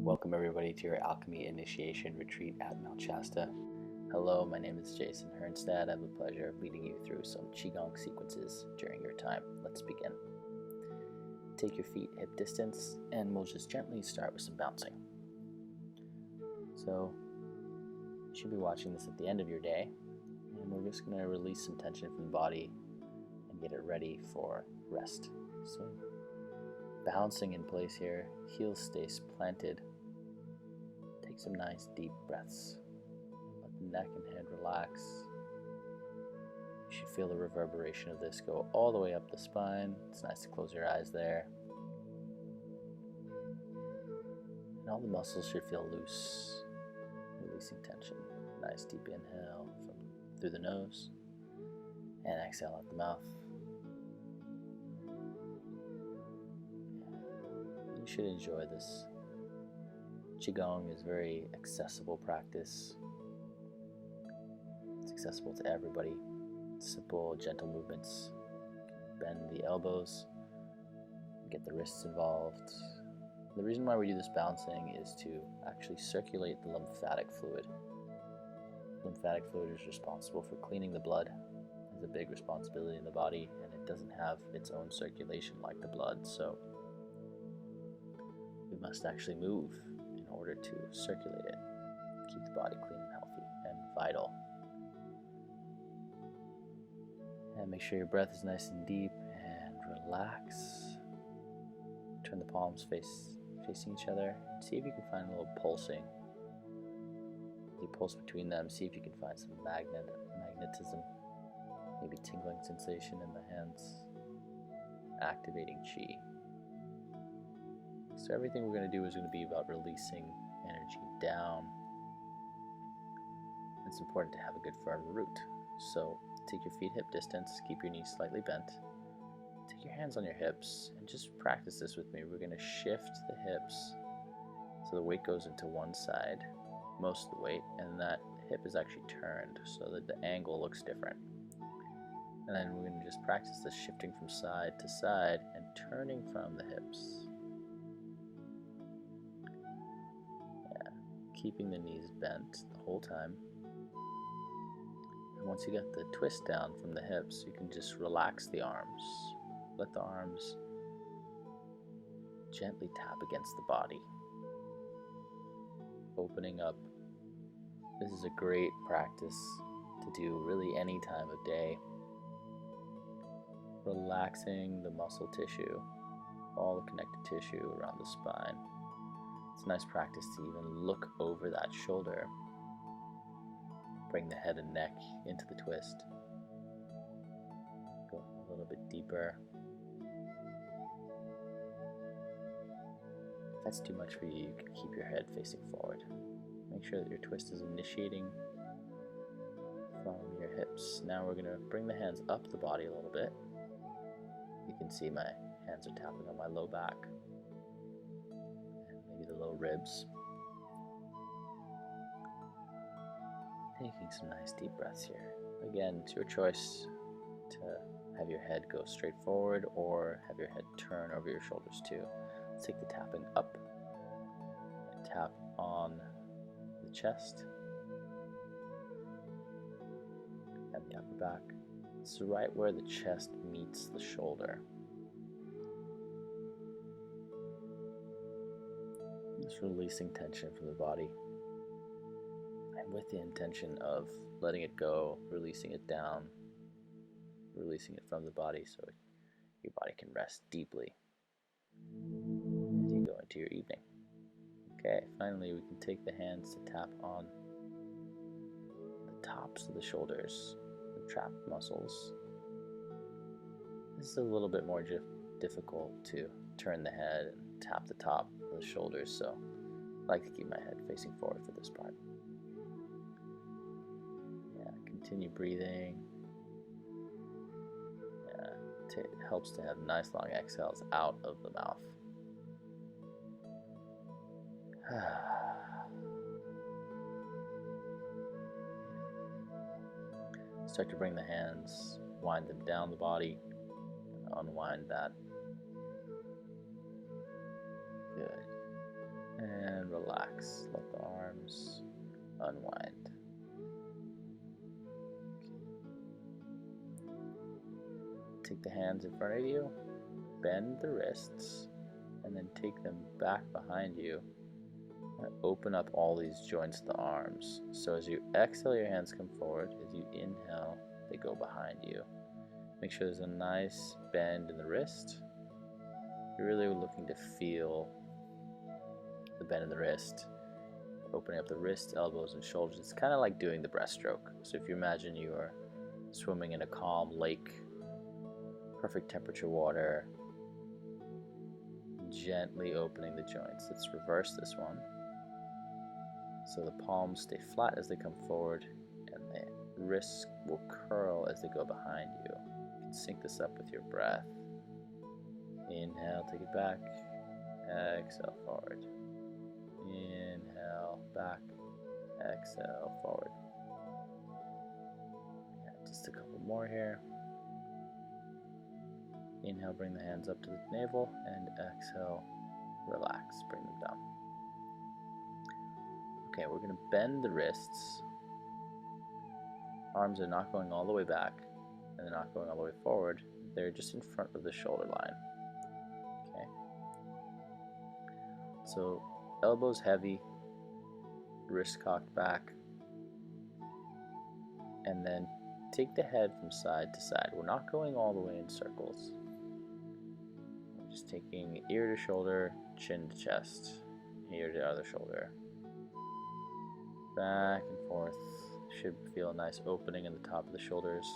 Welcome everybody to your Alchemy Initiation Retreat at Mount Shasta. Hello, my name is Jason Hernstad. I have the pleasure of leading you through some Qigong sequences during your time. Let's begin. Take your feet hip distance and we'll just gently start with some bouncing. So, you should be watching this at the end of your day, and we're just going to release some tension from the body and get it ready for rest. So, bouncing in place here, heels stay planted. Take some nice deep breaths. Let the neck and head relax. You should feel the reverberation of this go all the way up the spine. It's nice to close your eyes there. And all the muscles should feel loose, releasing tension. Nice deep inhale through the nose and exhale out the mouth. You should enjoy this. Qigong is a very accessible practice. It's accessible to everybody. Simple, gentle movements. Bend the elbows, get the wrists involved. The reason why we do this bouncing is to actually circulate the lymphatic fluid. Lymphatic fluid is responsible for cleaning the blood. It's a big responsibility in the body, and it doesn't have its own circulation like the blood, so we must actually move in order to circulate it, keep the body clean and healthy and vital. And make sure your breath is nice and deep and relax. Turn the palms facing each other. See if you can find a little pulsing. As you pulse between them, see if you can find some magnetism, maybe tingling sensation in the hands, activating qi. So everything we're going to do is going to be about releasing energy down. It's important to have a good firm root. So take your feet hip distance, keep your knees slightly bent. Take your hands on your hips and just practice this with me. We're going to shift the hips so the weight goes into one side, most of the weight, and that hip is actually turned so that the angle looks different. And then we're going to just practice this shifting from side to side and turning from the hips. Keeping the knees bent the whole time. And once you get the twist down from the hips, you can just relax the arms. Let the arms gently tap against the body, opening up. This is a great practice to do really any time of day. Relaxing the muscle tissue, all the connective tissue around the spine. It's a nice practice to even look over that shoulder. Bring the head and neck into the twist. Go a little bit deeper. If that's too much for you, you can keep your head facing forward. Make sure that your twist is initiating from your hips. Now we're going to bring the hands up the body a little bit. You can see my hands are tapping on my low back. The low ribs. Taking some nice deep breaths here. Again, it's your choice to have your head go straight forward or have your head turn over your shoulders too. Let's take the tapping up and tap on the chest and the upper back. It's right where the chest meets the shoulder. Just releasing tension from the body, and with the intention of letting it go, releasing it down, releasing it from the body so your body can rest deeply as you go into your evening. Okay, finally we can take the hands to tap on the tops of the shoulders, the trapped muscles. This is a little bit more difficult to turn the head and tap the top of the shoulders, so I like to keep my head facing forward for this part. Yeah, continue breathing. Yeah, it helps to have nice long exhales out of the mouth. Start to bring the hands, wind them down the body, and unwind that. Good. And relax. Let the arms unwind. Take the hands in front of you, bend the wrists, and then take them back behind you. And open up all these joints of the arms. So as you exhale, your hands come forward. As you inhale, they go behind you. Make sure there's a nice bend in the wrist. You're really looking to feel the bend in the wrist, opening up the wrist, elbows, and shoulders. It's kind of like doing the breaststroke. So if you imagine you are swimming in a calm lake, perfect temperature water, gently opening the joints. Let's reverse this one. So the palms stay flat as they come forward, and the wrists will curl as they go behind you. You can sync this up with your breath. Inhale, take it back. Exhale, forward. Inhale, back. Exhale, forward. Yeah, just a couple more here. Inhale, bring the hands up to the navel, and exhale, relax, bring them down. Okay, we're going to bend the wrists. Arms are not going all the way back, and they're not going all the way forward. They're just in front of the shoulder line. Okay. So elbows heavy, wrists cocked back, and then take the head from side to side. We're not going all the way in circles. We're just taking ear to shoulder, chin to chest, ear to other shoulder. Back and forth. Should feel a nice opening in the top of the shoulders.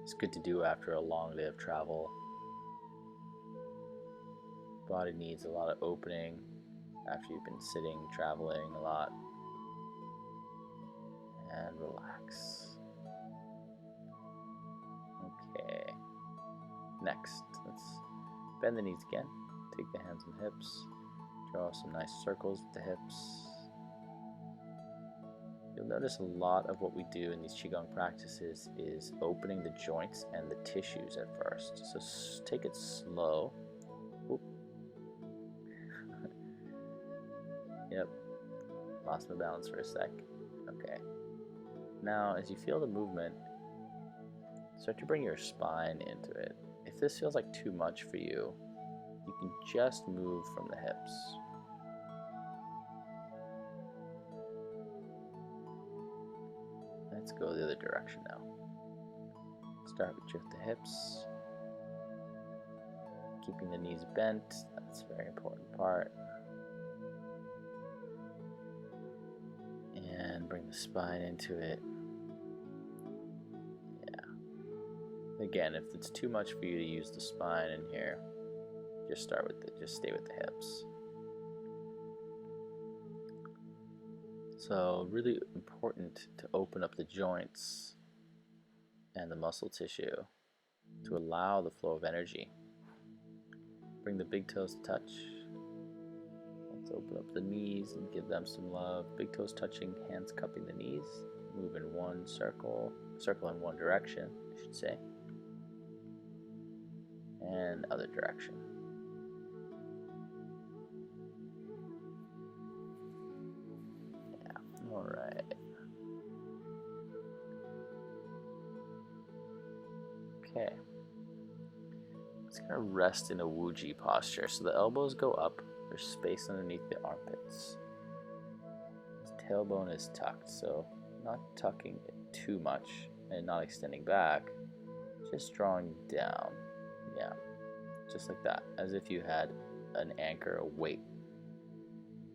It's good to do after a long day of travel. Body needs a lot of opening after you've been sitting, traveling a lot. And relax. Okay. Next, let's bend the knees again. Take the hands on the hips. Draw some nice circles with the hips. You'll notice a lot of what we do in these Qigong practices is opening the joints and the tissues at first. So take it slow. Oop. Yep, lost my balance for a sec. Okay. Now, as you feel the movement, start to bring your spine into it. If this feels like too much for you, you can just move from the hips. Let's go the other direction now. Start with the hips. Keeping the knees bent, that's a very important part. And bring the spine into it. Yeah. Again, if it's too much for you to use the spine in here, just start with it, just stay with the hips. So really important to open up the joints and the muscle tissue to allow the flow of energy. Bring the big toes to touch. Let's open up the knees and give them some love. Big toes touching, hands cupping the knees. Move in one circle in one direction, I should say. And other direction. All right. Okay. It's gonna rest in a Wuji posture. So the elbows go up. There's space underneath the armpits. His tailbone is tucked, so not tucking it too much and not extending back. Just drawing down. Yeah. Just like that. As if you had an anchor, a weight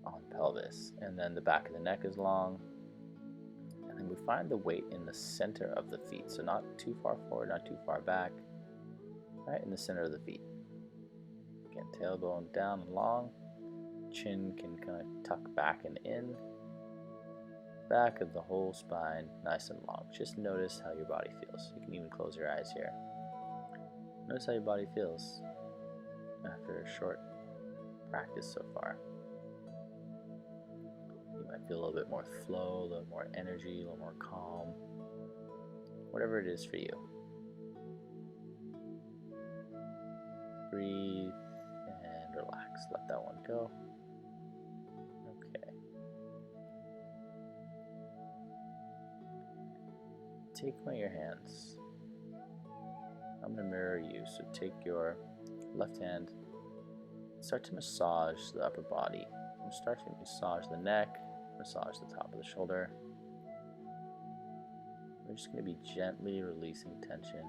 on the pelvis. And then the back of the neck is long. And then we find the weight in the center of the feet. So not too far forward, not too far back. Right in the center of the feet. Again, tailbone down and long. Chin can kind of tuck back and in. Back of the whole spine, nice and long. Just notice how your body feels. You can even close your eyes here. Notice how your body feels after a short practice so far. You might feel a little bit more flow, a little more energy, a little more calm. Whatever it is for you. Breathe and relax. Let that one go. take one of your hands. I'm going to mirror you, so take your left hand, start to massage the upper body. Start to massage the neck, massage the top of the shoulder. We're just going to be gently releasing tension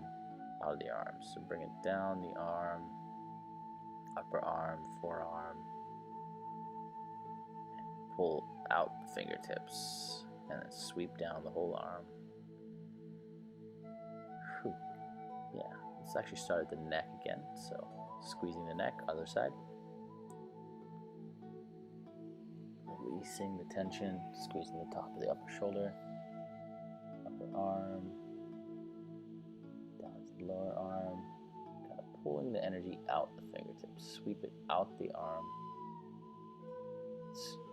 out of the arms. So bring it down the arm, upper arm, forearm, and pull out the fingertips, and then sweep down the whole arm. Whew. Yeah, let's actually start at the neck again. So squeezing the neck, other side. Releasing the tension, squeezing the top of the upper shoulder, upper arm, down to the lower arm, kind of pulling the energy out the fingertips, sweep it out the arm,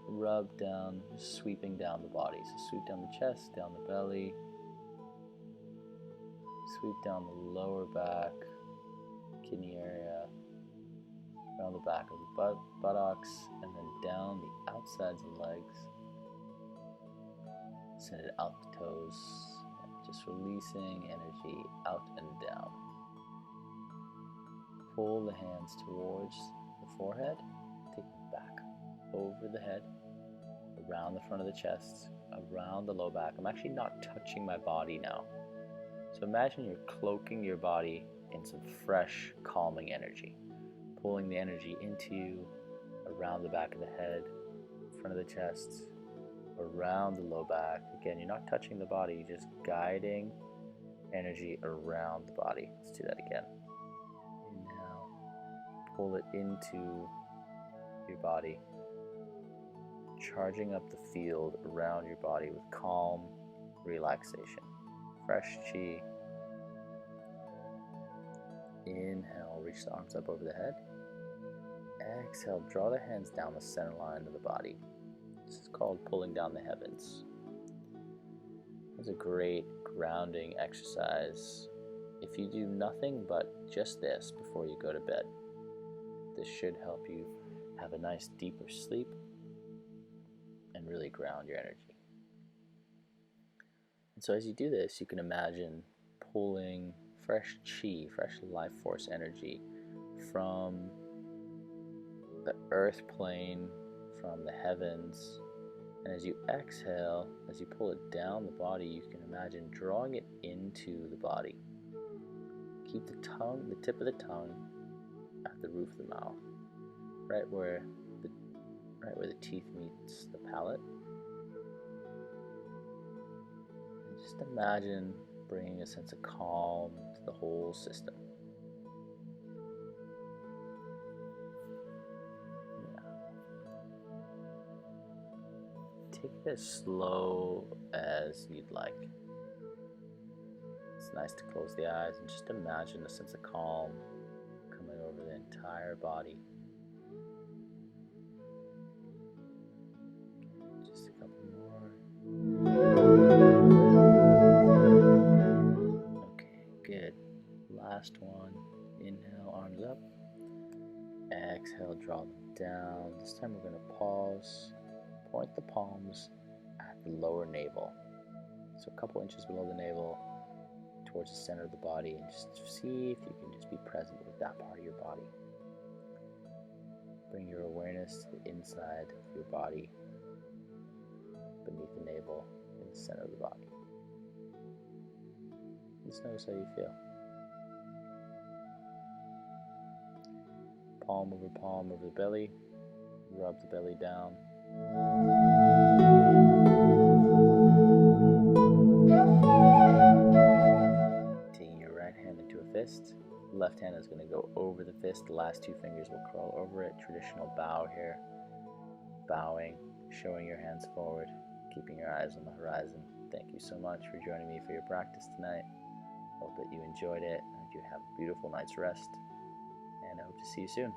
rub down, just sweeping down the body. So sweep down the chest, down the belly, sweep down the lower back, kidney area, around the back of the buttocks, and then down the outsides of the legs. Send it out the toes, just releasing energy out and down. Pull the hands towards the forehead, take them back over the head, around the front of the chest, around the low back. I'm actually not touching my body now. So imagine you're cloaking your body in some fresh, calming energy. Pulling the energy into you, around the back of the head, front of the chest, around the low back. Again, you're not touching the body, you're just guiding energy around the body. Let's do that again. And now pull it into your body, charging up the field around your body with calm relaxation. Fresh chi. Inhale, reach the arms up over the head. Exhale, draw the hands down the center line of the body. This is called pulling down the heavens. It's a great grounding exercise. If you do nothing but just this before you go to bed, this should help you have a nice deeper sleep and really ground your energy. And so as you do this, you can imagine pulling fresh chi, fresh life force energy from the earth plane, from the heavens. And as you exhale, as you pull it down the body, you can imagine drawing it into the body. Keep the tongue, the tip of the tongue at the roof of the mouth, right where the teeth meets the palate. And just imagine bringing a sense of calm to the whole system. Take it as slow as you'd like. It's nice to close the eyes and just imagine a sense of calm coming over the entire body. Just a couple more. Okay, good. Last one. Inhale, arms up. Exhale, draw them down. This time we're going to pause. Point the palms at the lower navel, so a couple inches below the navel, towards the center of the body, and just see if you can just be present with that part of your body. Bring your awareness to the inside of your body, beneath the navel, in the center of the body. Just notice how you feel. Palm over the belly, rub the belly down. Taking your right hand into a fist, left hand is going to go over the fist, the last two fingers will curl over it. Traditional bow here, bowing, showing your hands forward, keeping your eyes on the horizon. Thank you so much for joining me for your practice tonight. Hope that you enjoyed it, and that you have a beautiful night's rest, and I hope to see you soon.